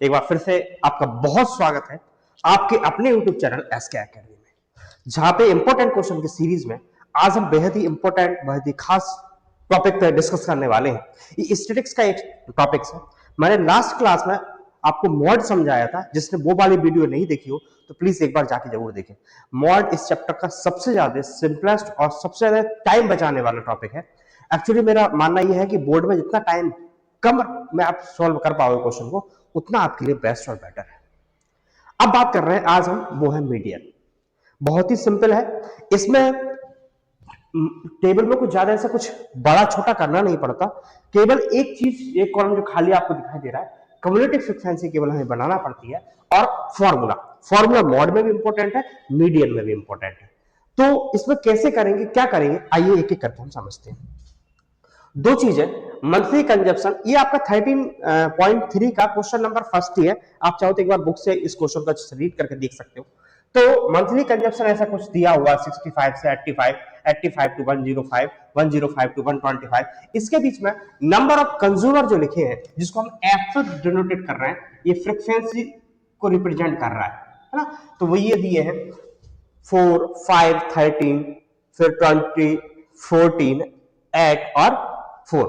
एक बार फिर से आपका बहुत स्वागत है आपके अपने YouTube चैनल एसके एकेडमी में, जहां पे इंपॉर्टेंट क्वेश्चन की सीरीज में आज हम बेहद ही इंपॉर्टेंट, बेहद ही खास टॉपिक पे डिस्कस करने वाले हैं। ये स्टैटिस्टिक्स का एक टॉपिक है। मैंने लास्ट क्लास में आपको मॉड समझाया था, जिसने वो वाली वीडियो नहीं देखी हो तो प्लीज एक बार जाके जरूर देखें। मॉड इस चैप्टर का सबसे ज्यादा सिंपलेस्ट और सबसे ज्यादा टाइम बचाने वाला टॉपिक है। एक्चुअली मेरा मानना यह है कि बोर्ड में जितना टाइम कम में आप सॉल्व कर पाओगे क्वेश्चन को, उतना आपके लिए बेस्ट और बेटर है। अब बात कर रहे हैं आज हम, वो है मीडियन। बहुत ही सिंपल है। इसमें टेबल में कुछ ज्यादा ऐसा कुछ बड़ा छोटा करना नहीं पड़ता। केवल एक चीज, एक कॉलम जो खाली आपको दिखाई दे रहा है, कम्युलेटिव फ्रीक्वेंसी केवल हमें बनाना पड़ती है, और फॉर्मूला फॉर्मूला मॉड में भी इंपॉर्टेंट है, मीडियन में भी इंपॉर्टेंट है। तो इसमें कैसे करेंगे, क्या करेंगे, आइए एक एक करके हम समझते हैं। दो चीजें, मंथली कंजप्शन, ये आपका 13.3 का क्वेश्चन नंबर फर्स्ट ही है। आप चाहो तो एक बार बुक से इस क्वेश्चन का रीड करके देख सकते हो। तो मंथली कंजप्शन ऐसा कुछ दिया हुआ 65 से 85, 85 टू 105, 105 टू 125। इसके बीच में नंबर ऑफ कंज्यूमर जो लिखे हैं, जिसको हम एफ से डिनोटेट कर रहे हैं, ये फ्रीक्वेंसी को रिप्रेजेंट कर रहा है ना। तो वो ये दिए हैं 4, 5, 13, फिर 20, 14, 8 और 4।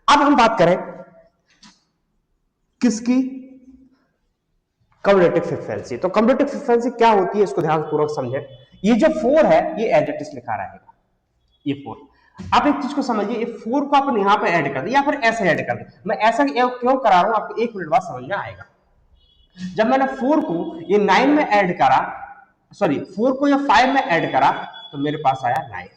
अब हम बात करें किसकी, कम्युलेटिव फ्रीक्वेंसी। तो कम्युलेटिव फ्रीक्वेंसी क्या होती है, इसको ध्यानपूर्वक समझें। ये जो 4 है, ये एज इट इज लिखा रहेगा, ये 4। आप एक चीज को समझिए, ये 4 को अपन यहां पे ऐड कर दे या फिर ऐसे ऐड कर दे। मैं ऐसा क्यों करा रहा हूं, आपको 1 मिनट बाद समझ में आएगा। जब मैंने 4 को ये 9 में ऐड करा, सॉरी 4 को ये 5 में ऐड करा, तो मेरे पास आया 9।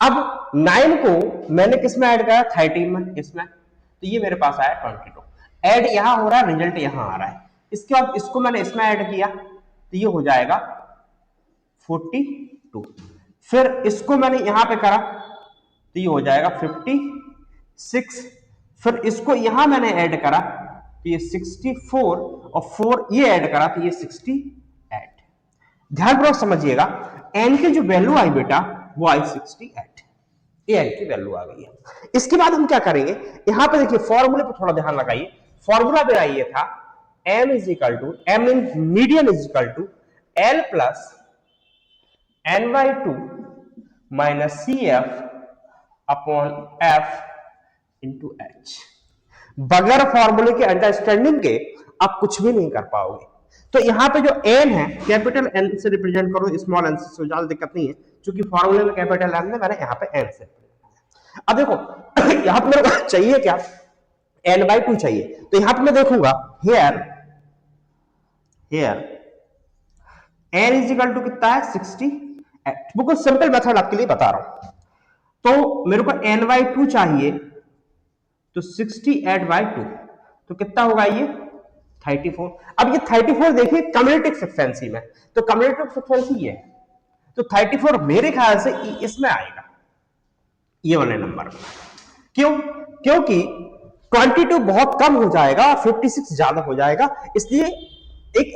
अब 9 को मैंने किस में ऐड करा, 13 में, इसमें, तो ये मेरे पास आया 22। ऐड यहां हो रहा है, रिजल्ट यहां आ रहा है। इसके बाद इसको मैंने इसमें ऐड किया, तो ये हो जाएगा 42। फिर इसको मैंने यहां पे करा, तो ये हो जाएगा 56। फिर इसको यहां मैंने ऐड करा, तो ये 64, और 4 ये ऐड करा, तो ये 68। ध्यानपूर्वक समझिएगा, एन की जो वैल्यू आई बेटा, वो आई 68। ये एन की वैल्यू आ गई है। इसके बाद हम क्या करेंगे, यहां पे देखिए फॉर्मूले पे थोड़ा ध्यान लगाइए। फॉर्मूला मेरा ये था, m is equal to, m in median is equal to l plus n by 2 minus C F upon F into H. बगैर फॉर्मूले के, अंडरस्टैंडिंग के, आप कुछ भी नहीं कर पाओगे। तो यहां पे जो n है, कैपिटल N से रिप्रेजेंट करो, स्मॉल n से, ज्यादा दिक्कत नहीं है, क्योंकि फॉर्मूले में कैपिटल N है, मैंने यहां पे n से। अब देखो यहां पे मेरे को चाहिए क्या, n/2 चाहिए। तो यहां पे मैं देखूंगा, here n is equal to कितना है, 68। बिल्कुल सिंपल मेथड आपके लिए बता रहा हूं। तो मेरे को n/2 चाहिए, तो 68/2, तो कितना होगा ये, 34। अब ये 34 देखिए कम्युलेटिव फ्रीक्वेंसी में, तो कम्युलेटिव फ्रीक्वेंसी ये है, तो 34 मेरे ख्याल से इसमें आएगा, ये वाले नंबर। क्यों, क्योंकि 22 बहुत कम हो जाएगा और 56 ज्यादा हो जाएगा, इसलिए एक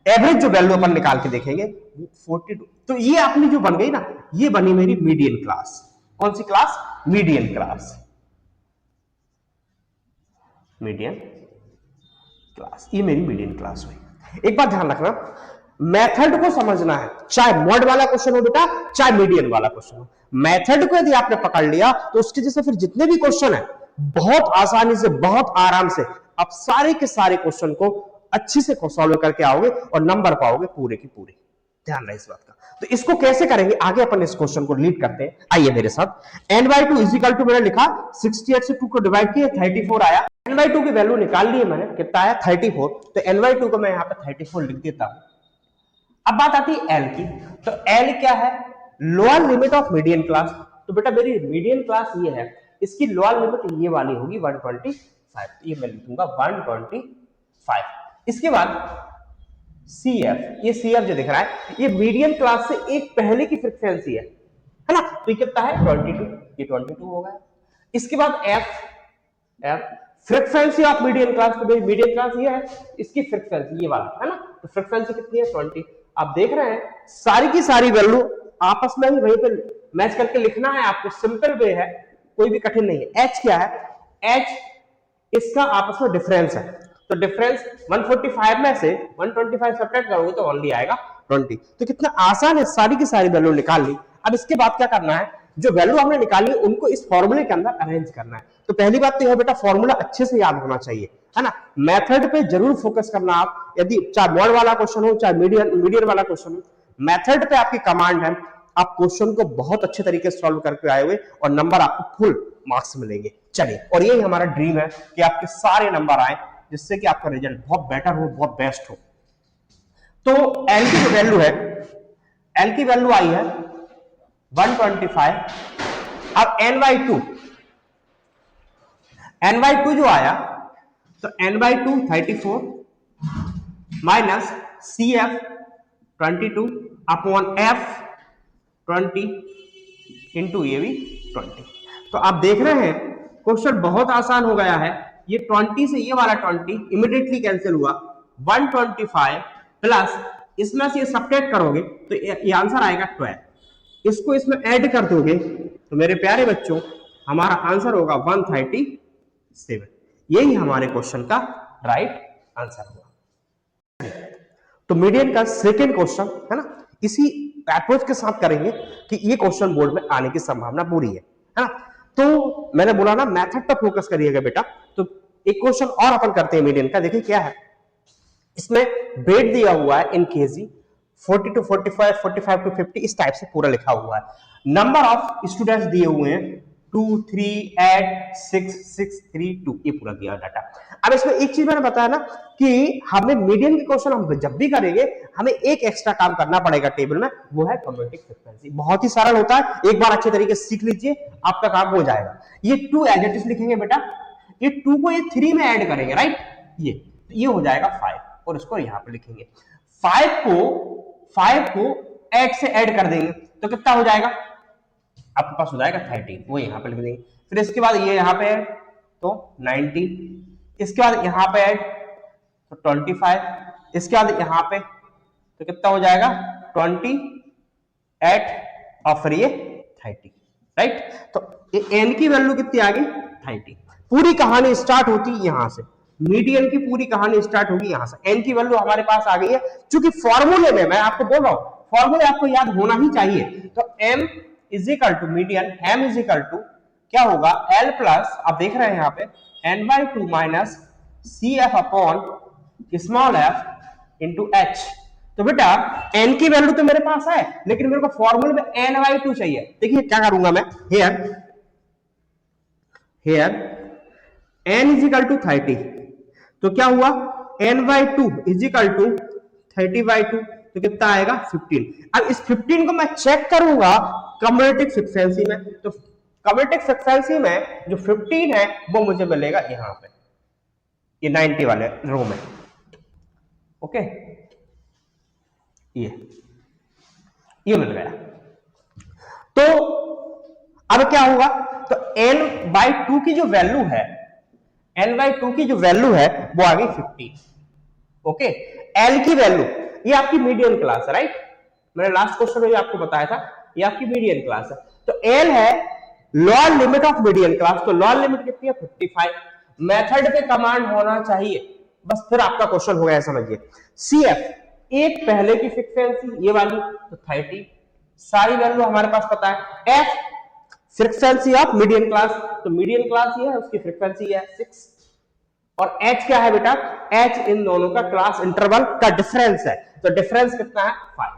एवरेज जो वैल्यू अपन निकाल के देखेंगे 42। तो ये अपनी जो बन गई ना, ये बनी मेरी मीडियन क्लास। कौन सी class, median class, median class, ये मेरी मीडियन क्लास हुई। एक बात ध्यान रखना, मेथड को समझना है, चाहे मॉड वाला क्वेश्चन हो बेटा, चाहे मीडियन वाला क्वेश्चन हो। मेथड को यदि आपने पकड़ लिया, तो उसके जैसे फिर जितने भी क्वेश्चन है, बहुत आसानी से, बहुत आराम से आप सारे के सारे क्वेश्चन को अच्छी से सॉल्व करके आओगे और नंबर पाओगे पूरे की पूरे। ध्यान रहे इस बात का। तो इसको कैसे करेंगे, आगे अपन इस क्वेश्चन को लीड करते हैं। आइए मेरे साथ, n/2 इज इक्वल टू, मैंने लिखा 68 से 2 को डिवाइड किया, 34 आया। n/2 की वैल्यू निकाल ली है मैंने, कितना आया, 34। तो n/2 को मैं यहां पे 34 लिख देता हूं। अब बात आती है L की। तो L क्या है, lower limit of median class. तो बेटा मेरी मीडियन क्लास ये है, इसकी लोअर लिमिट ये वाली होगी 125। ये मैं लिखूंगा 125। इसके बाद CF, ये CF जो दिख रहा है, ये मीडियन क्लास से एक पहले की फ्रीक्वेंसी है ना। तो ये कितना है, 22, ये 22 हो गया। इसके बाद F frequency of median class. तो मीडियन क्लास ये है, इसकी फ्रीक्वेंसी ये वाला है ना, तो फ्रीक्वेंसी कितनी है, 20। आप देख रहे हैं सारी की सारी वैल्यू आपस में ही वहीं पे मैच करके लिखना है आपको, सिंपल वे है, कोई भी कठिन नहीं है। H क्या है, H इसका आपस में डिफरेंस है। तो डिफरेंस 145 में से 125 सब्ट्रैक्ट करोगे तो ओनली आएगा 20। तो कितना आसान है, सारी की सारी वैल्यू निकाल ली। अब इसके बाद क्या करना है, जो वैल्यू हमने निकाली है उनको इस फॉर्मूले के अंदर अरेंज करना है। तो पहली बात तो यह बेटा फॉर्मूला अच्छे से याद होना चाहिए, है ना। मेथड पे जरूर फोकस करना आप, यदि चाहे मॉड वाला क्वेश्चन हो चाहे मीडियन वाला क्वेश्चन हो, मेथड पे आपकी कमांड है, आप क्वेश्चन को बहुत अच्छे तरीके से सॉल्व करके आए हुए और नंबर आपको फुल मार्क्स मिलेंगे। चलिए, और यही हमारा ड्रीम है कि आपके सारे नंबर आए, जिससे कि आपका रिजल्ट बहुत बेटर हो, बहुत बेस्ट हो। तो एल की जो वैल्यू है, एल की वैल्यू आई है 125। अब एन बाई टू जो आया, तो N by two 34 minus C F 22 upon F 20 into ये भी 20। तो आप देख रहे हैं क्वेश्चन बहुत आसान हो गया है। ये 20 से ये वाला 20 इमीडिएटली कैंसिल हुआ, 125 प्लस इसमें से सब्ट्रैक्ट करोगे तो ये आंसर आएगा 12। इसको इसमें ऐड कर दोगे तो मेरे प्यारे बच्चों हमारा आंसर होगा 137। यही हमारे क्वेश्चन का राइट आंसर हुआ। तो मीडियन का सेकेंड क्वेश्चन है ना, इसी अप्रोच के साथ करेंगे कि ये क्वेश्चन बोर्ड में आने की संभावना पूरी है ना। तो मैंने बोला ना मेथड पर फोकस करिएगा बेटा। तो एक क्वेश्चन और अपन करते हैं मीडियन का। देखिए क्या है, इसमें डेट दिया हुआ है इन केजी 40 to 45, 45 to 50 इस टाइप से पूरा लिखा हुआ है। नंबर ऑफ स्टूडेंट्स दिए हुए हैं 2, 3, 8, 6, 6, 3, 2, ये पूरा दिया डाटा। अब इसमें एक चीज मैंने बताया ना कि हमें मीडियन के क्वेश्चन हम जब भी करेंगे हमें एक एक्स्ट्रा काम करना पड़ेगा टेबल में, वो है कम्युटेटिव फ्रीक्वेंसी। बहुत ही सरल होता है, एक बार अच्छे तरीके से सीख लीजिए, आपका काम हो जाएगा। ये 2 एज इट इज लिखेंगे बेटा, ये 2 को ये 3 में ऐड करेंगे, राइट। ये हो जाएगा 5 और इसको यहां पे लिखेंगे। 5 को 8 से ऐड कर देंगे तो कितना हो जाएगा, आपके पास हो जाएगा 13, वो यहां पे लिख देंगे। फिर इसके बाद ये यहां पे ऐड तो 19, इसके बाद यहां पे ऐड तो 25, इसके बाद यहां पे तो कितना हो जाएगा 28 और फिर ये 30, राइट। तो एन की वैल्यू कितनी आ गई 30। पूरी कहानी स्टार्ट होती है यहां से, मीडियन की पूरी कहानी स्टार्ट होगी यहां से। एन की वैल्यू हमारे पास आ गई है, क्योंकि फॉर्मूले में मैं आपको बोल रहा हूं फॉर्मूले आपको याद होना ही चाहिए। तो m is equal to median, m is equal to क्या होगा l प्लस, आप देख रहे हैं यहाँ पे n/2 minus C F upon small f into H. तो बेटा n की वैल्यू तो मेरे पास है, लेकिन मेरे को फॉर्मूले में n/2 चाहिए। देखिए क्या करूंगा मैं, here n is equal to 30, तो क्या हुआ n/2 इज इक्वल टू 30/2, तो कितना आएगा 15। अब इस 15 को मैं चेक करूंगा कम्युटेटिव फ्रीक्वेंसी में, तो कम्युटेटिव फ्रीक्वेंसी में जो 15 है वो मुझे मिलेगा यहां पे, ये 90 वाले रो में। ओके, ये मिल गया। तो अब क्या होगा, तो n/2 की जो वैल्यू है, n/2 की जो वैल्यू है वो आ गई 15। ओके, l की वैल्यू, ये आपकी मीडियन क्लास है, राइट। मैंने लास्ट क्वेश्चन में भी आपको बताया था ये आपकी मीडियन क्लास है। तो l है lower limit of median class, तो लोअर लिमिट कितनी है 55। मेथड पे कमांड होना चाहिए, बस फिर आपका क्वेश्चन हो गया समझिए। cf एक पहले की फ्रीक्वेंसी ये वाली तो 30, सारी वैल्यू हमारे पास पता है। f frequency of median class, तो मीडियन क्लास ये है, उसकी फ्रीक्वेंसी है 6। और h क्या है बेटा, h इन दोनों का क्लास इंटरवल का डिफरेंस है, तो डिफरेंस कितना है 5।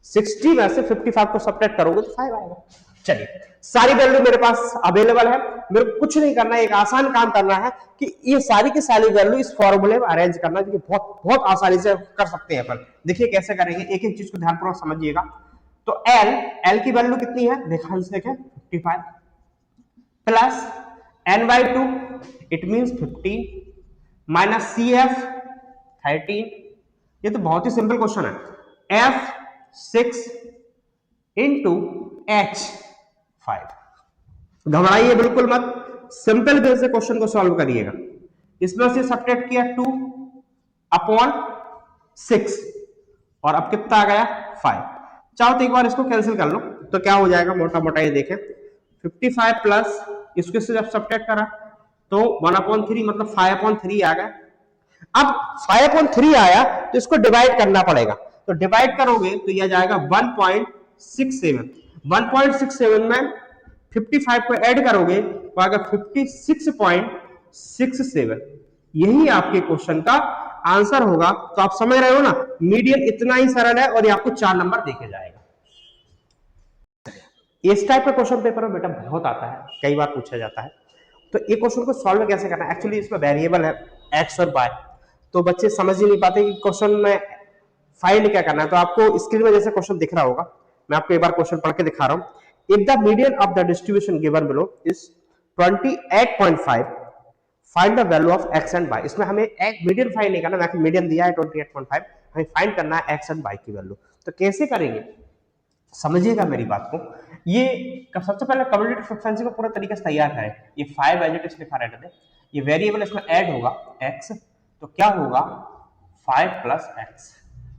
60 में से 55 को सब्ट्रैक्ट करोगे तो 5 आएगा। चलिए, सारी वैल्यू मेरे पास अवेलेबल है, मेरे को कुछ नहीं करना है, एक आसान काम करना है कि ये सारी की सारी वैल्यू इस फॉर्मूले में अरेंज करना, जो कि बहुत बहुत आसानी से कर सकते हैं अपन। देखिए कैसे करेंगे, एक एक चीज को ध्यानपूर्वक समझिएगा। तो l की वैल्यू कितनी है, देखा देखें 55 plus n/2 it means 15 minus C F 13। ये तो बहुत ही सिंपल क्वेश्चन है, f 6 इंटू h 5। घबराइए बिल्कुल मत, सिंपल वे से क्वेश्चन को सॉल्व करिएगा। इसमें से सब्ट्रैक्ट किया 2 अपॉन 6 और अब कितना आ गया 5। चाहो तो एक बार इसको कैंसिल कर लो, तो क्या हो जाएगा मोटा मोटा ये देखें 55 प्लस इसको से जब सब्ट्रैक्ट करा तो 1/3 मतलब 5/3 आ गया, अब 5/3 आया तो इसको डिवाइड करना पड़ेगा, तो डिवाइड करोगे तो यह जाएगा 1.67। 1.67 में 55 को ऐड करोगे तो आएगा 56.67। यही आपके क्वेश्चन का आंसर होगा। तो आप समझ रहे हो ना, मीडियन इतना ही सरल है और ये आपको 4 नंबर देके जाएगा। इस टाइप का क्वेश्चन पेपर में बेटा बहुत आता है, कई बार पूछा जाता है। तो एक क्वेश्चन को सॉल्व कैसे करना है, एक्चुअली इसमें वेरिएबल है एक्स और वाई, तो बच्चे समझ ही नहीं पाते कि क्वेश्चन में फाइंड क्या करना है। तो आपको स्क्रीन में जैसे क्वेश्चन दिख रहा होगा, मैं आपको एक बार क्वेश्चन पढ़ के दिखा रहा हूं। If the median of the distribution given below is 28.5, find the value of X and Y. इसमें हमें एक मीडियन फाइंड नहीं करना, मीडियन दिया है 28.5, हमें फाइंड करना है एक्स एंड वाई की वैल्यू। तो कैसे करेंगे समझिएगा मेरी बात को। ये सबसे पहले कम्युटेटिव फ्रीक्वेंसी को पूरा तरीके से तैयार करें। ये 5 एज इट इज लिखा रहता है, ये वेरिएबल इसमें ऐड होगा x, तो क्या होगा 5 प्लस एक्स,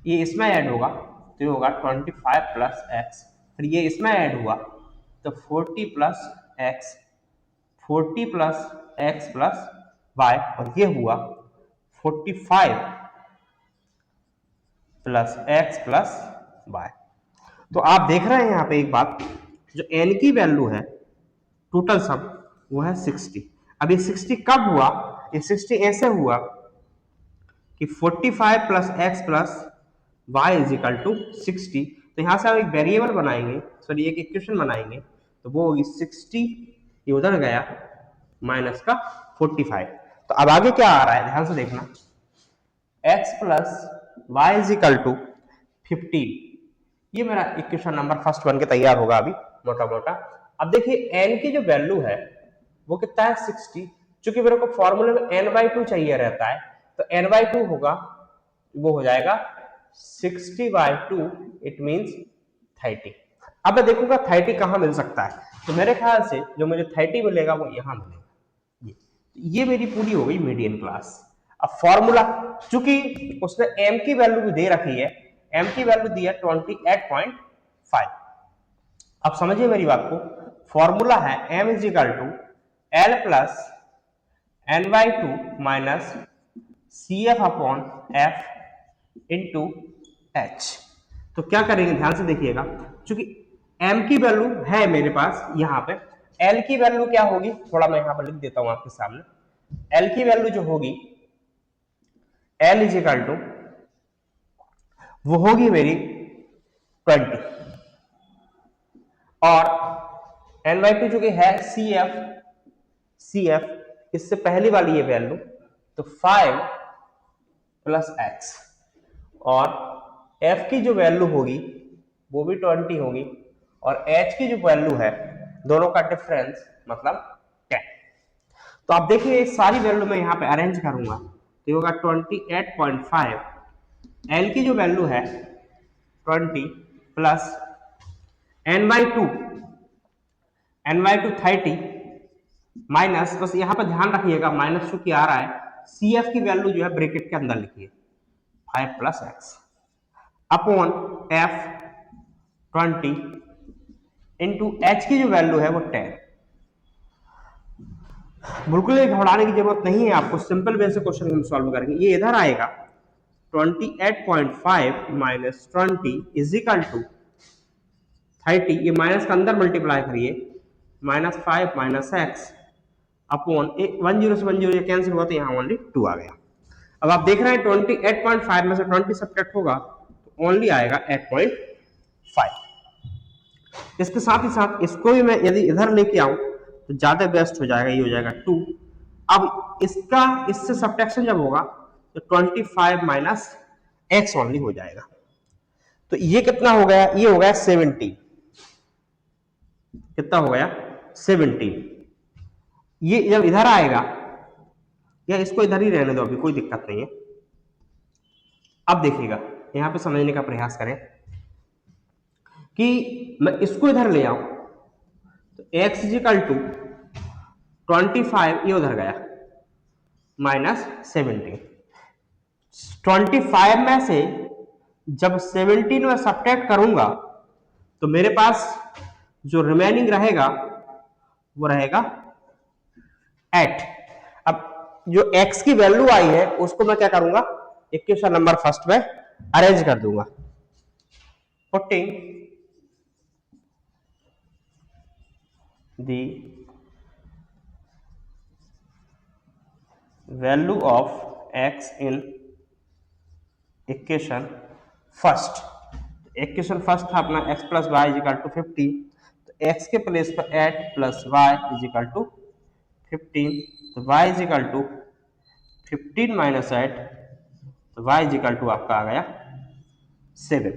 ये इसमें ऐड होगा तो ये होगा 25 प्लस एक्स, फिर ये इसमें ऐड हुआ तो 40 plus X, 40 plus X plus Y, और ये हुआ 45 प्लस एक्स प्लस वाई। तो आप देख रहे हैं यहाँ पे एक बात, जो n की वैल्यू है टोटल सम वो है 60। अब ये 60 कब हुआ, ये 60 ऐसे हुआ कि 45 plus X plus Y is equal to 60। तो यहां से हम एक वेरिएबल बनाएंगे, सॉरी एक इक्वेशन बनाएंगे, तो वो होगी 60, ये उधर गया माइनस का 45। तो अब आगे क्या आ रहा है ध्यान से देखना, x plus Y is equal to 15। ये मेरा इक्वेशन नंबर फर्स्ट वन के तैयार होगा अभी मोटा मोटा। अब देखिए n की जो वैल्यू है वो कितना है 60, चूंकि मेरे को फॉर्मूले में n/2 चाहिए रहता है, तो n/2 होगा, वो हो जाएगा 60/2, इट मींस 30। अब मैं देखूंगा 30 कहां मिल सकता है, तो मेरे ख्याल से जो मुझे 30 मिलेगा वो यहां मिलेगा। ये मेरी पूरी हो गई मीडियन क्लास। अब फॉर्मूला, चूंकि उसने m की वैल्यू भी दे रखी है, m की वैल्यू दी है 28.5। अब समझिए मेरी बात को, फॉर्मूला है m is equal to L plus n/2 minus CF upon F into H। तो क्या करेंगे ध्यान से देखिएगा, चूंकि m की वैल्यू है मेरे पास यहां पे, l की वैल्यू क्या होगी थोड़ा मैं यहां पर लिख देता हूं आपके सामने। l की वैल्यू जो होगी, l इज इक्वल टू वो होगी मेरी 20, और n/2 जो कि है CF, इससे पहली वाली ये वैल्यू, तो 5 प्लस एक्स, और f की जो वैल्यू होगी वो भी 20 होगी, और h की जो वैल्यू है दोनों का डिफरेंस मतलब 10। तो आप देखिए ये सारी वैल्यू मैं यहाँ पे अरेंज करूंगा तो ये होगा 28.5, l की जो वैल्यू है 20 प्लस n/2 30 माइनस, बस यहाँ पे ध्यान रखिएगा माइनस चूंकि आ रहा है, CF की वैल्यू जो है ब्रैकेट के अंदर लिखिए 5 plus x upon F 20 into H की जो वैल्यू है वो 10। बिल्कुल घबराने की जरूरत नहीं है आपको, सिंपल वे से क्वेश्चन हम सॉल्व करेंगे। ये इधर आएगा 28.5 माइनस 20 इज इक्वल टू 30, ये माइनस का अंदर मल्टीप्लाई करिए, माइनस 5 माइनस एक्स अपॉन 10 से 10 कैंसिल हुआ तो यहाँ ओनली 2 आ गया। अब आप देख रहे हैं 28.5 में से 20 सब्ट्रैक्ट होगा तो ओनली आएगा 8.5। इसके साथ ही साथ इसको भी मैं यदि इधर लेके आऊं तो ज्यादा बेस्ट हो जाएगा, ये हो जाएगा 2। अब इसका इससे सब्ट्रैक्शन जब होगा तो 25 माइनस एक्स ओनली हो जाएगा। तो ये कितना हो गया, ये हो गया 70, कितना हो गया 70। ये जब इधर आएगा, या इसको इधर ही रहने दो अभी कोई दिक्कत नहीं है। अब देखिएगा यहां पे समझने का प्रयास करें कि मैं इसको इधर ले आऊं तो x इजिकल टू 25, ये उधर गया माइनस 70। 25 में से जब 17 में सब्ट्रैक्ट करूंगा तो मेरे पास जो रिमेनिंग रहेगा वो रहेगा 8। अब जो x की वैल्यू आई है उसको मैं क्या करूंगा, इक्वेशन नंबर फर्स्ट में अरेंज कर दूंगा। Putting the value of x in equation first. Equation first था अपना x plus Y is equal to 50, तो x के प्लेस पर 8 प्लस वाई इजिकल टू 15, तो y इजिकल टू 15 माइनस 8, तो y इजिकल टू आपका आ गया 7।